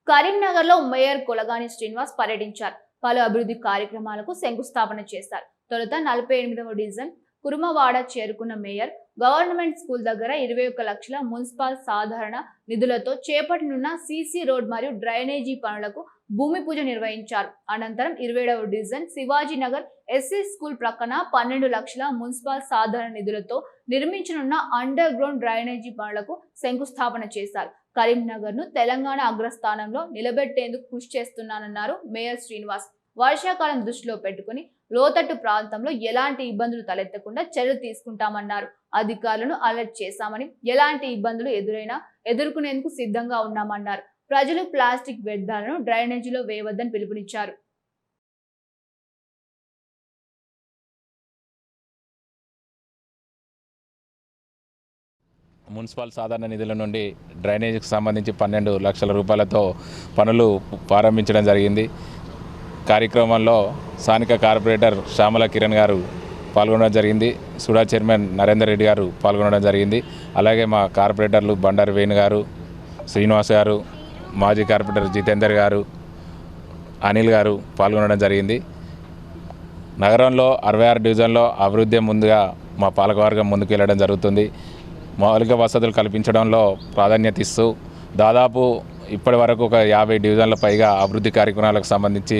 కరీంనగర్లో మేయర్ కొలగాని శ్రీనివాస్ పర్యటించారు. పలు అభివృద్ధి కార్యక్రమాలకు శంకుస్థాపన చేశారు. తొలుత 48వ డివిజన్ కురుమవాడ చేరుకున్న మేయర్ గవర్నమెంట్ స్కూల్ దగ్గర 21 లక్షల మున్సిపల్ సాధారణ నిధులతో చేపట్టనున్న సీసీ రోడ్ మరియు డ్రైనేజీ పనులకు భూమి పూజ నిర్వహించారు. అనంతరం 27వ division Shivaji Nagar SC school ప్రక్కన 12 లక్షల మున్సిపల్ సాధారణ నిధులతో నిర్మించనున్న అండర్ గ్రౌండ్ డ్రైనేజీ పనులకు శంకుస్థాపన చేశారు. కరీంనగర్ ను తెలంగాణ అగ్రస్థానంలో నిలబెట్టేందుకు కృషి చేస్తున్నానన్నారు మేయర్ శ్రీనివాస్. వర్షాకాలం దృష్టిలో పెట్టుకుని లోతట్టు ప్రాంతంలో ఎలాంటి ఇబ్బందులు తలెత్తకుండా చర్యలు తీసుకుంటామన్నారు. అధికారులను అలర్ట్ చేశామని, ఎలాంటి ఇబ్బందులు ఎదురైనా ఎదుర్కొనేందుకు సిద్ధంగా ఉన్నామన్నారు. ప్రజలు ప్లాస్టిక్ వ్యర్థాలను డ్రైనేజీలో వేయవద్దని పిలుపునిచ్చారు. మున్సిపల్ సాధారణ నిధుల నుండి డ్రైనేజీకి సంబంధించి 12 లక్షల రూపాయలతో పనులు ప్రారంభించడం జరిగింది. కార్యక్రమంలో స్థానిక కార్పొరేటర్ శ్యామల కిరణ్ గారు పాల్గొనడం జరిగింది. సుడా చైర్మన్ నరేందర్ రెడ్డి గారు పాల్గొనడం జరిగింది. అలాగే మా కార్పొరేటర్లు బండారు వేణు గారు, శ్రీనివాస్ గారు, మాజీ కార్పొరేటర్ జితేందర్ గారు, అనిల్ గారు పాల్గొనడం జరిగింది. నగరంలో 66 డివిజన్లో అభివృద్ధి ముందుగా మా పాలకవర్గం ముందుకు వెళ్ళడం జరుగుతుంది. మౌలిక వసతులు కల్పించడంలో ప్రాధాన్యత ఇస్తూ దాదాపు ఇప్పటి వరకు ఒక 50 డివిజన్ల పైగా అభివృద్ధి కార్యక్రమాలకు సంబంధించి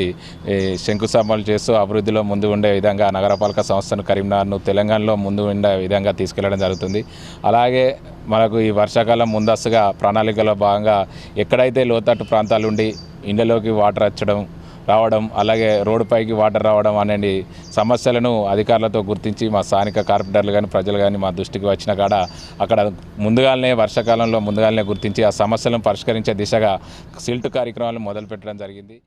శంకుస్థాపనలు చేస్తూ అభివృద్ధిలో ముందు ఉండే విధంగా నగరపాలక సంస్థను కరీంనగర్ను తెలంగాణలో ముందు ఉండే విధంగా తీసుకెళ్లడం జరుగుతుంది. అలాగే మనకు ఈ వర్షాకాలం ముందస్తుగా ప్రణాళికలో భాగంగా ఎక్కడైతే లోతట్టు ప్రాంతాలు ఉండి ఇండ్లలోకి వాటర్ రావడం, అలాగే రోడ్డుపైకి వాటర్ రావడం అనే సమస్యలను అధికారులతో గుర్తించి మా స్థానిక కార్పొరేటర్లు కానీ ప్రజలు కానీ మా దృష్టికి వచ్చిన కాడ అక్కడ వర్షాకాలంలో ముందుగానే గుర్తించి ఆ సమస్యలను పరిష్కరించే దిశగా సిల్ట్ కార్యక్రమాలు మొదలుపెట్టడం జరిగింది.